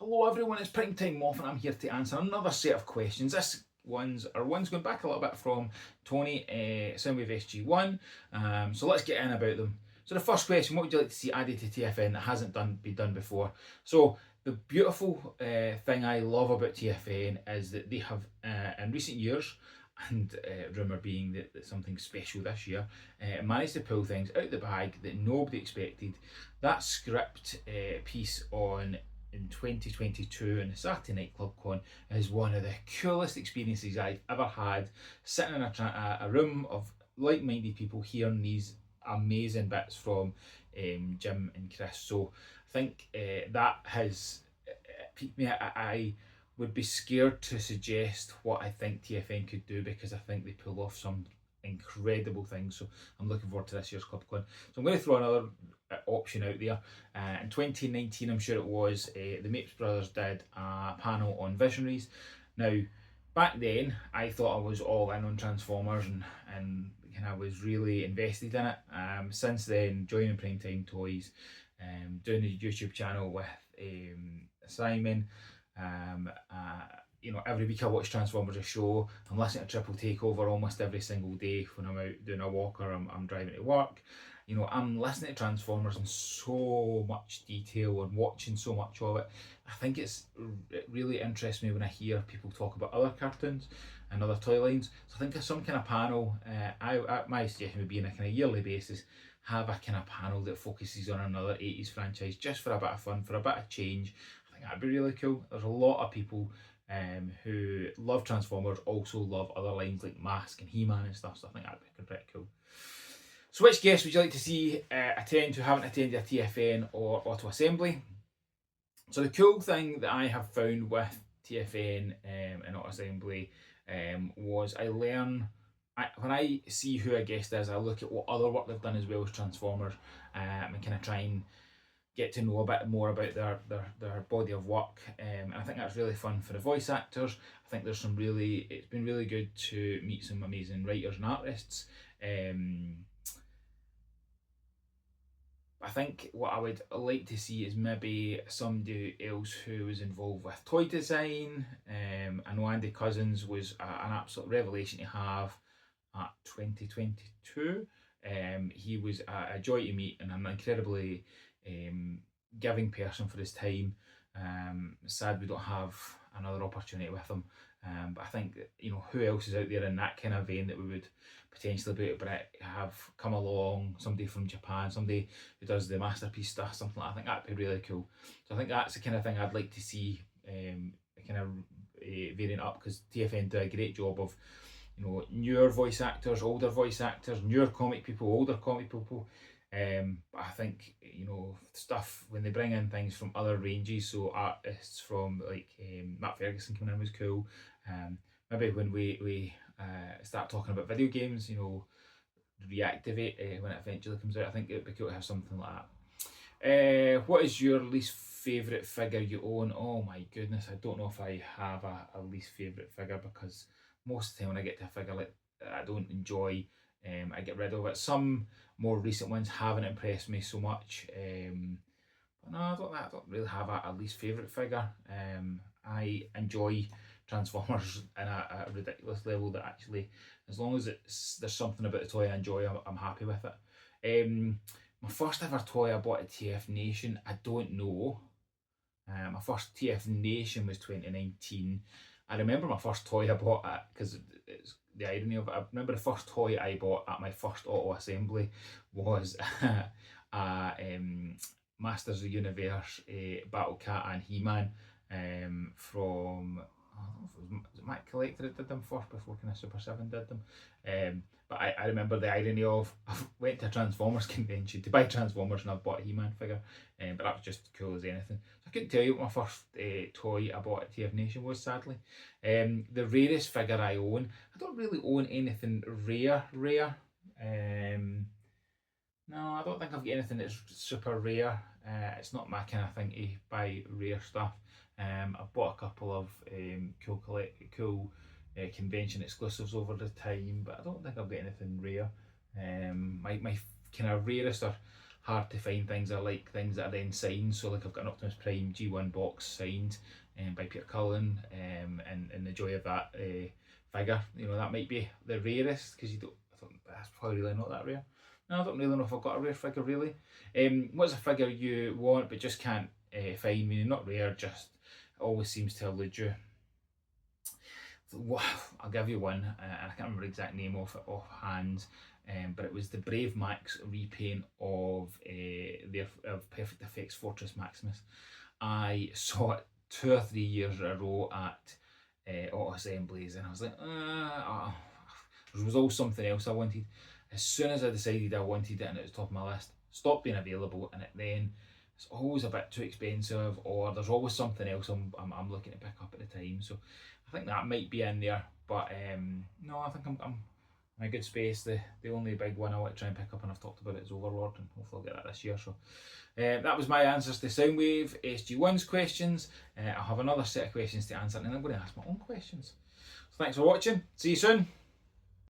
Hello everyone, it's Primetime Moff and I'm here to answer another set of questions. This one's going back a little bit from Tony, Soundwave SG1. So let's get in about them. So the first question, what would you like to see added to TFN that hasn't been done before? So the beautiful thing I love about TFN is that they have, in recent years, and rumour being that something special this year, managed to pull things out the bag that nobody expected. That script piece in 2022 in the Saturday Night Club Con is one of the coolest experiences I've ever had, sitting in a room of like-minded people hearing these amazing bits from Jim and Chris. So I think that has piqued me. I would be scared to suggest what I think TFN could do because I think they pull off some incredible things. So I'm looking forward to this year's Club Con. So I'm going to throw another option out there. In 2019, I'm sure it was, the Mapes brothers did a panel on visionaries. Now, back then, I thought I was all in on Transformers and I was really invested in it. Since then, joining PrimeTimeToyz, doing the YouTube channel with Simon, every week I watch Transformers a show. I'm listening to Triple Takeover almost every single day when I'm out doing a walk or I'm driving to work. I'm listening to Transformers in so much detail and watching so much of it. I think it really interests me when I hear people talk about other cartoons and other toy lines. So I think of some kind of panel, my suggestion would be on a kind of yearly basis, have a kind of panel that focuses on another 80s franchise just for a bit of fun, for a bit of change. I think that'd be really cool. There's a lot of people who love Transformers, also love other lines like Mask and He-Man and stuff, so I think that'd be pretty cool. So which guests would you like to see attend who haven't attended a TFN or AutoAssembly? So the cool thing that I have found with TFN and AutoAssembly was I learn, when I see who a guest is, I look at what other work they've done as well as Transformers and kind of try and get to know a bit more about their body of work. And I think that's really fun for the voice actors. I think there's it's been really good to meet some amazing writers and artists. I think what I would like to see is maybe somebody else who was involved with toy design. I know Andy Cousins was an absolute revelation to have at 2022. He was a joy to meet and an incredibly giving person for his time. Sad we don't have another opportunity with him. But I think that, who else is out there in that kind of vein that we would potentially be able to have come along, somebody from Japan, somebody who does the masterpiece stuff, something like that. I think that'd be really cool. So I think that's the kind of thing I'd like to see kind of varying up, because TFN do a great job of newer voice actors, older voice actors, newer comic people, older comic people. But I think stuff when they bring in things from other ranges, so artists from like Matt Ferguson coming in was cool. Maybe when we start talking about video games, reactivate when it eventually comes out, I think it'd be cool to have something like that. What is your least favourite figure you own? Oh my goodness, I don't know if I have a least favourite figure, because most of the time when I get to a figure like I don't enjoy, I get rid of it. Some more recent ones haven't impressed me so much. But no, I don't really have a least favourite figure. I enjoy Transformers in a ridiculous level that actually, as long as there's something about the toy I enjoy, I'm happy with it. My first ever toy I bought at TFNation, I don't know. My first TFNation was 2019. I remember my first toy I bought at, because it's the irony of it, I remember the first toy I bought at my first AutoAssembly was a Masters of the Universe Battle Cat and He-Man from, I don't know if was it Mac Collector that did them first before kind of Super 7 did them. But I remember the irony of, I went to a Transformers convention to buy Transformers and I bought a He-Man figure, but that was just cool as anything. So I couldn't tell you what my first toy I bought at TFNation was, sadly. The rarest figure I own, I don't really own anything rare. No, I don't think I've got anything that's super rare. It's not my kind of thing to buy rare stuff. I've bought a couple of cool convention exclusives over the time, but I don't think I've got anything rare. My kind of rarest, or hard to find things. I like things that are then signed. So like I've got an Optimus Prime G1 box signed by Peter Cullen, and the joy of that figure. You know, that might be the rarest, because you don't. I thought that's probably really not that rare. No, I don't really know if I've got a rare figure really. What's a figure you want but just can't find? Meaning not rare, just always seems to elude you. I'll give you one, and I can't remember the exact name offhand, but it was the Brave Max repaint of Perfect Effects Fortress Maximus. I saw it 2 or 3 years in a row at AutoAssemblies, and I was like, there was always something else I wanted. As soon as I decided I wanted it and it was top of my list, stopped being available, and then it's always a bit too expensive, or there's always something else I'm looking to pick up at the time. So I think that might be in there, but no, I think I'm in a good space. The only big one I want to try and pick up, and I've talked about it, is Overlord, and hopefully I'll get that this year. So that was my answers to Soundwave SG1's questions. I'll have another set of questions to answer, and then I'm going to ask my own questions. So thanks for watching. See you soon.